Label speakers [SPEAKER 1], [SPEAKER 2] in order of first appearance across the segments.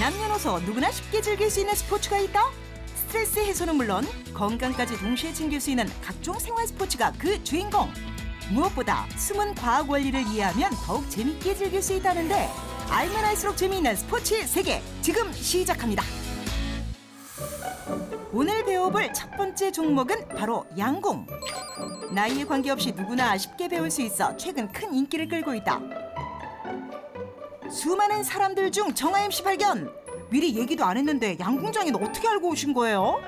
[SPEAKER 1] 남녀노소 누구나 쉽게 즐길 수 있는 스포츠가 있다? 스트레스 해소는 물론 건강까지 동시에 챙길 수 있는 각종 생활 스포츠가 그 주인공. 무엇보다 숨은 과학 원리를 이해하면 더욱 재밌게 즐길 수 있다는데 알면 알수록 재미있는 스포츠 세계 지금 시작합니다. 오늘 배워볼 첫 번째 종목은 바로 양궁. 나이에 관계없이 누구나 쉽게 배울 수 있어 최근 큰 인기를 끌고 있다. 수많은 사람들 중 정아 MC 발견! 미리 얘기도 안 했는데 양궁장인 어떻게 알고 오신 거예요?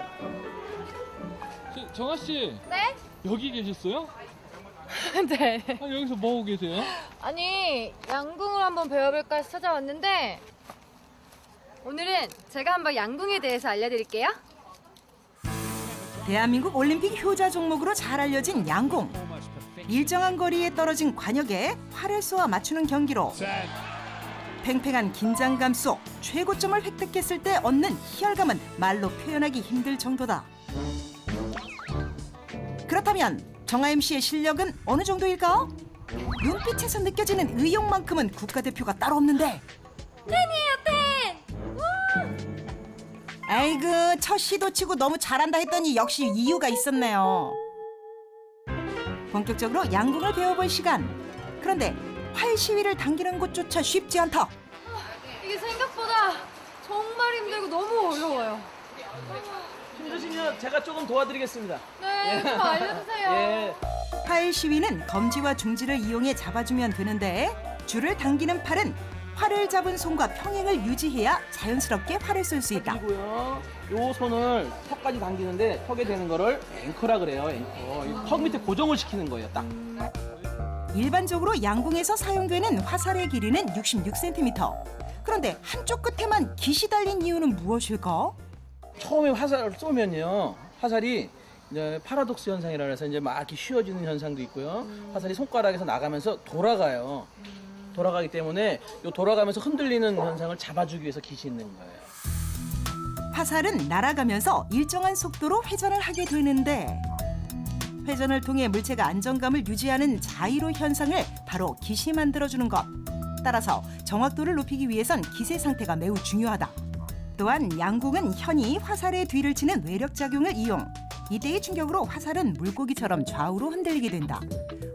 [SPEAKER 2] 정아 씨.
[SPEAKER 3] 네?
[SPEAKER 2] 여기 계셨어요?
[SPEAKER 3] 네.
[SPEAKER 2] 아, 여기서 뭐 하고 계세요?
[SPEAKER 3] 아니, 양궁을 한번 배워볼까 해서 찾아왔는데 오늘은 제가 한번 양궁에 대해서 알려드릴게요.
[SPEAKER 1] 대한민국 올림픽 효자 종목으로 잘 알려진 양궁. 일정한 거리에 떨어진 관역에 활을 쏘아 맞추는 경기로 팽팽한 긴장감 속 최고점을 획득했을 때 얻는 희열감은 말로 표현하기 힘들 정도다. 그렇다면 정아 MC의 실력은 어느 정도일까? 눈빛에서 느껴지는 의욕만큼은 국가대표가 따로 없는데.
[SPEAKER 3] 팬이에요, 팬!
[SPEAKER 1] 아이고, 첫 시도 치고 너무 잘한다 했더니 역시 이유가 있었네요. 본격적으로 양궁을 배워볼 시간. 그런데 활 시위를 당기는 것조차 쉽지 않다.
[SPEAKER 3] 이게 생각보다 정말 힘들고 너무 어려워요.
[SPEAKER 4] 힘드시면 제가 조금 도와드리겠습니다.
[SPEAKER 3] 네, 좀 알려주세요.
[SPEAKER 4] 예.
[SPEAKER 1] 활 시위는 검지와 중지를 이용해 잡아주면 되는데 줄을 당기는 팔은 활을 잡은 손과 평행을 유지해야 자연스럽게 활을 쏠 수 있다.
[SPEAKER 4] 그리고요, 요 손을 턱까지 당기는데 턱에 대는 거를 앵커라 그래요. 앵커. 이턱 밑에 고정을 시키는 거예요. 딱.
[SPEAKER 1] 일반적으로 양궁에서 사용되는 화살의 길이는 66cm. 그런데 한쪽 끝에만 깃이 달린 이유는 무엇일까?
[SPEAKER 4] 처음에 화살을 쏘면요, 화살이 이제 파라독스 현상이라 해서 이제 막 이렇게 휘어지는 현상도 있고요. 화살이 손가락에서 나가면서 돌아가요. 돌아가기 때문에 요 돌아가면서 흔들리는 현상을 잡아주기 위해서 깃이 있는 거예요.
[SPEAKER 1] 화살은 날아가면서 일정한 속도로 회전을 하게 되는데 회전을 통해 물체가 안정감을 유지하는 자이로 현상을 바로 깃이 만들어주는 것. 따라서 정확도를 높이기 위해선 깃의 상태가 매우 중요하다. 또한 양궁은 현이 화살의 뒤를 치는 외력작용을 이용. 이때의 충격으로 화살은 물고기처럼 좌우로 흔들리게 된다.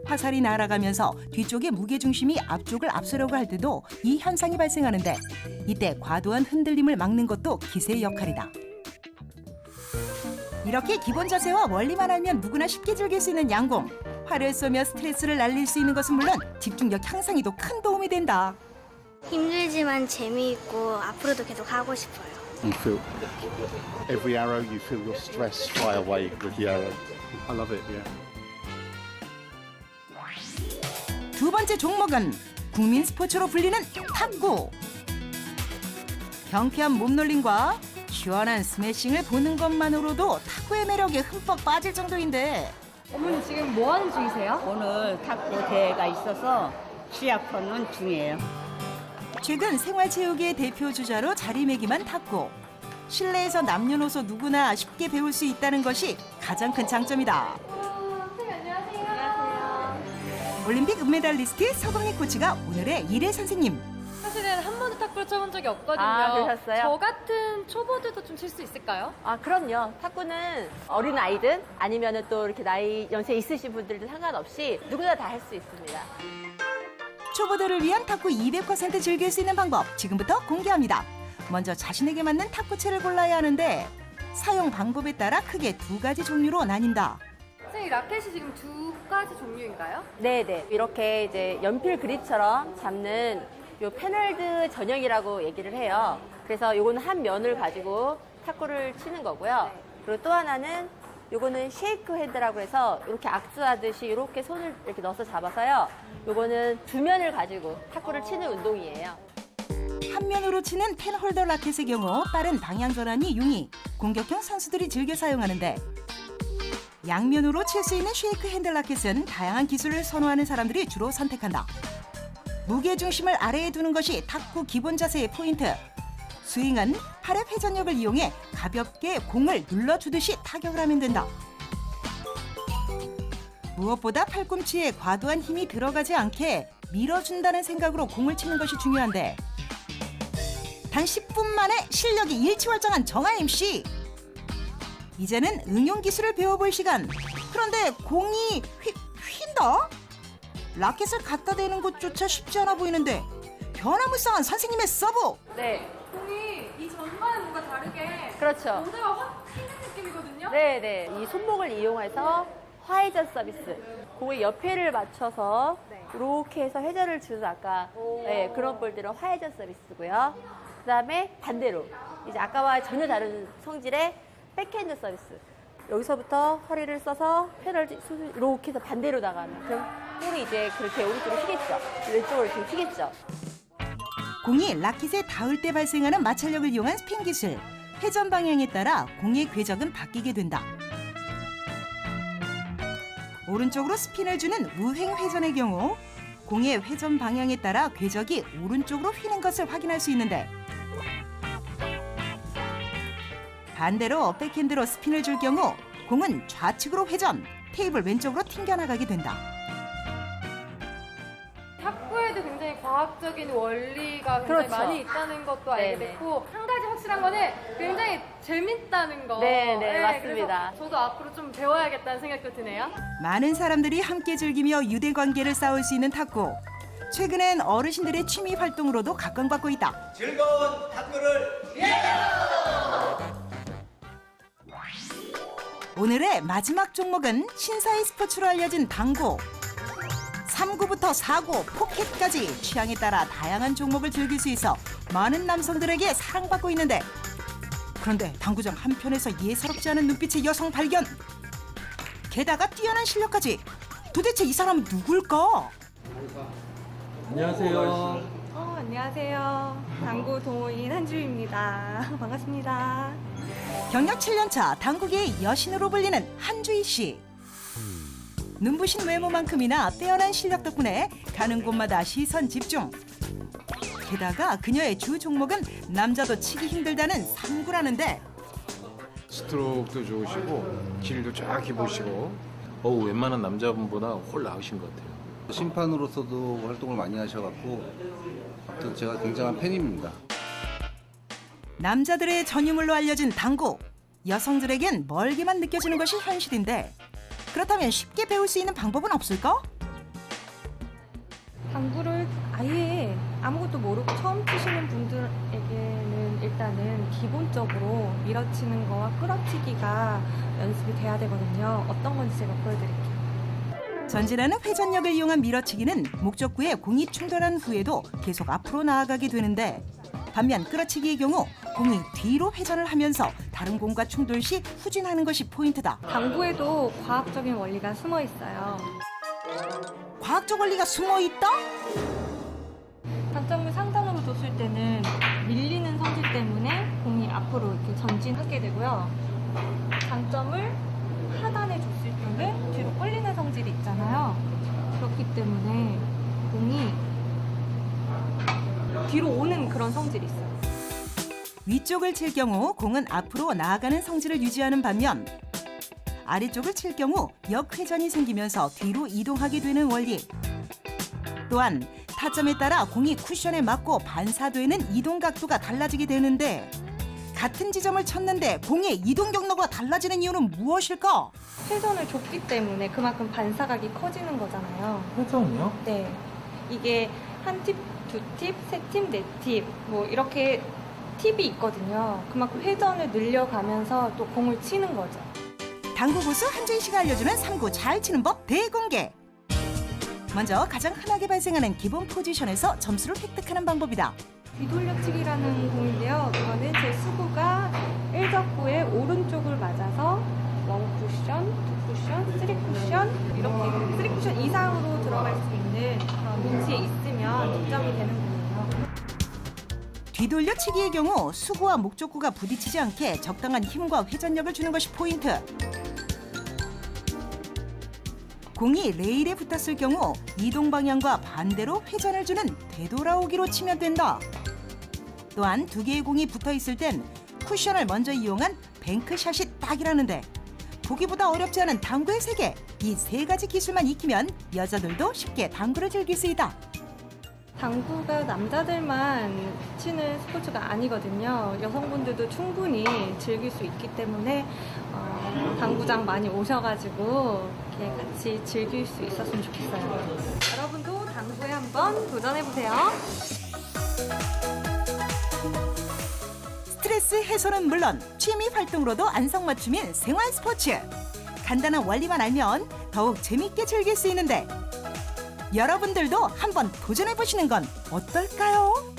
[SPEAKER 1] 화살이 날아가면서 뒤쪽의 무게중심이 앞쪽을 앞서려고 할 때도 이 현상이 발생하는데 이때 과도한 흔들림을 막는 것도 깃의 역할이다. 이렇게 기본 자세와 원리만 알면 누구나 쉽게 즐길 수 있는 양궁. 활을 쏘며 스트레스를 날릴 수 있는 것은 물론 집중력 향상에도 큰 도움이 된다.
[SPEAKER 5] 힘들지만 재미있고 앞으로도 계속 하고 싶어요.
[SPEAKER 6] You feel every arrow, you feel your stress fly away with the arrow. I love it, yeah.
[SPEAKER 1] 두 번째 종목은 국민 스포츠로 불리는 탁구. 경쾌한 몸놀림과 시원한 스매싱을 보는 것만으로도 탁구의 매력에 흠뻑 빠질 정도인데
[SPEAKER 3] 어머니 지금 뭐 하는 중이세요?
[SPEAKER 7] 오늘 탁구 대회가 있어서 시합하는 중이에요.
[SPEAKER 1] 최근 생활체육의 대표 주자로 자리매김한 탁구. 실내에서 남녀노소 누구나 쉽게 배울 수 있다는 것이 가장 큰 장점이다. 올림픽 은메달리스트 서광희 코치가 오늘의 일회 선생님.
[SPEAKER 3] 사실은 한 번도 탁구를 쳐본 적이 없거든요.
[SPEAKER 8] 아, 그러셨어요?
[SPEAKER 3] 저 같은 초보들도 좀 칠 수 있을까요?
[SPEAKER 8] 아, 그럼요. 탁구는 어린 아이든 아니면 또 이렇게 나이 연세 있으신 분들도 상관없이 누구나 다 할 수 있습니다.
[SPEAKER 1] 초보들을 위한 탁구 200% 즐길 수 있는 방법 지금부터 공개합니다. 먼저 자신에게 맞는 탁구채를 골라야 하는데 사용 방법에 따라 크게 두 가지 종류로 나뉜다.
[SPEAKER 3] 선생님, 라켓이 지금 두 가지 종류인가요?
[SPEAKER 8] 네네. 이렇게 이제 연필 그립처럼 잡는 요 페널드 전형이라고 얘기를 해요. 그래서 요거는 한 면을 가지고 탁구를 치는 거고요. 그리고 또 하나는 요거는 쉐이크 핸드라고 해서 이렇게 악수하듯이 이렇게 손을 이렇게 넣어서 잡아서요. 요거는 두 면을 가지고 탁구를 치는 운동이에요.
[SPEAKER 1] 한 면으로 치는 펜홀더 라켓의 경우 빠른 방향 전환이 용이 공격형 선수들이 즐겨 사용하는데 양면으로 칠 수 있는 쉐이크 핸들 라켓은 다양한 기술을 선호하는 사람들이 주로 선택한다. 무게 중심을 아래에 두는 것이 탁구 기본 자세의 포인트. 스윙은 팔의 회전력을 이용해 가볍게 공을 눌러주듯이 타격을 하면 된다. 무엇보다 팔꿈치에 과도한 힘이 들어가지 않게 밀어준다는 생각으로 공을 치는 것이 중요한데 단 10분 만에 실력이 일취월장한 정아 MC. 이제는 응용 기술을 배워볼 시간. 그런데 공이 휜다? 라켓을 갖다 대는 것조차 쉽지 않아 보이는데 변화무쌍한 선생님의 서브.
[SPEAKER 8] 네,
[SPEAKER 3] 공이 이 전과는 뭔가 다르게
[SPEAKER 8] 그렇죠.
[SPEAKER 3] 모두가 확 튀는 느낌이거든요.
[SPEAKER 8] 네네. 이 손목을 이용해서 화회전 서비스. 공의 옆에를 맞춰서 이렇게 해서 회전을 주는 아까 네, 그런 볼들은 화회전 서비스고요. 그 다음에 반대로 이제 아까와 전혀 다른 성질의 백핸드 서비스. 여기서부터 허리를 써서 페널티 이렇게 해서 반대로 나가면 그럼 볼이 이제 그렇게 오른쪽으로 휘겠죠. 왼쪽으로 이렇게 휘겠죠.
[SPEAKER 1] 공이 라켓에 닿을 때 발생하는 마찰력을 이용한 스핀 기술. 회전 방향에 따라 공의 궤적은 바뀌게 된다. 오른쪽으로 스핀을 주는 우행 회전의 경우 공의 회전 방향에 따라 궤적이 오른쪽으로 휘는 것을 확인할 수 있는데 반대로 백핸드로 스핀을 줄 경우 공은 좌측으로 회전, 테이블 왼쪽으로 튕겨나가게 된다.
[SPEAKER 3] 탁구에도 굉장히 과학적인 원리가 굉장히
[SPEAKER 8] 그렇죠.
[SPEAKER 3] 많이 있다는 것도 알게
[SPEAKER 8] 네네.
[SPEAKER 3] 됐고 한 가지 확실한 거는 굉장히 재밌다는 거.
[SPEAKER 8] 네네, 맞습니다.
[SPEAKER 3] 그래서 저도 앞으로 좀 배워야겠다는 생각도 드네요.
[SPEAKER 1] 많은 사람들이 함께 즐기며 유대 관계를 쌓을 수 있는 탁구. 최근엔 어르신들의 취미 활동으로도 각광받고 있다.
[SPEAKER 9] 즐거운 탁구를
[SPEAKER 1] 오늘의 마지막 종목은 신사의 스포츠로 알려진 당구. 3구부터 4구, 포켓까지 취향에 따라 다양한 종목을 즐길 수 있어 많은 남성들에게 사랑받고 있는데 그런데 당구장 한편에서 예사롭지 않은 눈빛의 여성 발견. 게다가 뛰어난 실력까지. 도대체 이 사람은 누굴까?
[SPEAKER 2] 안녕하세요.
[SPEAKER 10] 안녕하세요. 당구 동호인 한주희입니다. 반갑습니다.
[SPEAKER 1] 경력 7년차 당구계의 여신으로 불리는 한주희 씨. 눈부신 외모만큼이나 빼어난 실력 덕분에 가는 곳마다 시선 집중. 게다가 그녀의 주 종목은 남자도 치기 힘들다는 3구라는데
[SPEAKER 11] 스트로크도 좋으시고 길도 쫙 보시고 웬만한 남자분보다 훨 나으신 것 같아요.
[SPEAKER 12] 심판으로서도 활동을 많이 하셔갖고 아무튼 제가 굉장한 팬입니다.
[SPEAKER 1] 남자들의 전유물로 알려진 당구. 여성들에겐 멀게만 느껴지는 것이 현실인데 그렇다면 쉽게 배울 수 있는 방법은 없을까?
[SPEAKER 10] 당구를 아예 아무것도 모르고 처음 치시는 분들에게는 일단은 기본적으로 밀어치는 거와 끌어치기가 연습이 돼야 되거든요. 어떤 건지 제가 보여드릴게요.
[SPEAKER 1] 전진하는 회전력을 이용한 밀어치기는 목적구에 공이 충돌한 후에도 계속 앞으로 나아가게 되는데 반면 끌어치기의 경우 공이 뒤로 회전을 하면서 다른 공과 충돌 시 후진하는 것이 포인트다.
[SPEAKER 10] 당구에도 과학적인 원리가 숨어 있어요.
[SPEAKER 1] 과학적 원리가 숨어 있다?
[SPEAKER 10] 당점을 상단으로 뒀을 때는 밀리는 성질 때문에 공이 앞으로 이렇게 전진하게 되고요. 당점을 하단에 줬을 때는 뒤로 끌리는 성질이 있잖아요. 그렇기 때문에 공이 뒤로 오는 그런 성질이 있어요.
[SPEAKER 1] 위쪽을 칠 경우 공은 앞으로 나아가는 성질을 유지하는 반면 아래쪽을 칠 경우 역회전이 생기면서 뒤로 이동하게 되는 원리. 또한 타점에 따라 공이 쿠션에 맞고 반사되는 이동 각도가 달라지게 되는데 같은 지점을 쳤는데 공의 이동 경로가 달라지는 이유는 무엇일까?
[SPEAKER 10] 회전을 줬기 때문에 그만큼 반사각이 커지는 거잖아요.
[SPEAKER 2] 회전이요?
[SPEAKER 10] 네. 이게 한 팁, 두 팁, 세 팁, 네 팁, 뭐 이렇게 팁이 있거든요. 그만큼 회전을 늘려가면서 또 공을 치는 거죠.
[SPEAKER 1] 당구 고수 한주희 씨가 알려주는 3구 잘 치는 법 대공개. 먼저 가장 흔하게 발생하는 기본 포지션에서 점수를 획득하는 방법이다.
[SPEAKER 10] 뒤돌려치기라는 공인데요. 이거는 제 수구가 1적구의 오른쪽을 맞아서 1쿠션, 2쿠션, 3쿠션 이렇게 3쿠션 이상으로 들어갈 수 있는 그런 위치에 있으면 득점이 되는 거예요.
[SPEAKER 1] 뒤돌려치기의 경우 수구와 목적구가 부딪히지 않게 적당한 힘과 회전력을 주는 것이 포인트. 공이 레일에 붙었을 경우 이동 방향과 반대로 회전을 주는 되돌아오기로 치면 된다. 또한 두 개의 공이 붙어 있을 땐 쿠션을 먼저 이용한 뱅크샷이 딱이라는데 보기보다 어렵지 않은 당구의 세계. 이 세 가지 기술만 익히면 여자들도 쉽게 당구를 즐길 수 있다.
[SPEAKER 10] 당구가 남자들만 치는 스포츠가 아니거든요. 여성분들도 충분히 즐길 수 있기 때문에 당구장 많이 오셔가지고 이렇게 같이 즐길 수 있었으면 좋겠어요. 여러분도 당구에 한번 도전해보세요.
[SPEAKER 1] 스트레스 해소는 물론 취미 활동으로도 안성맞춤인 생활 스포츠. 간단한 원리만 알면 더욱 재밌게 즐길 수 있는데 여러분들도 한번 도전해보시는 건 어떨까요?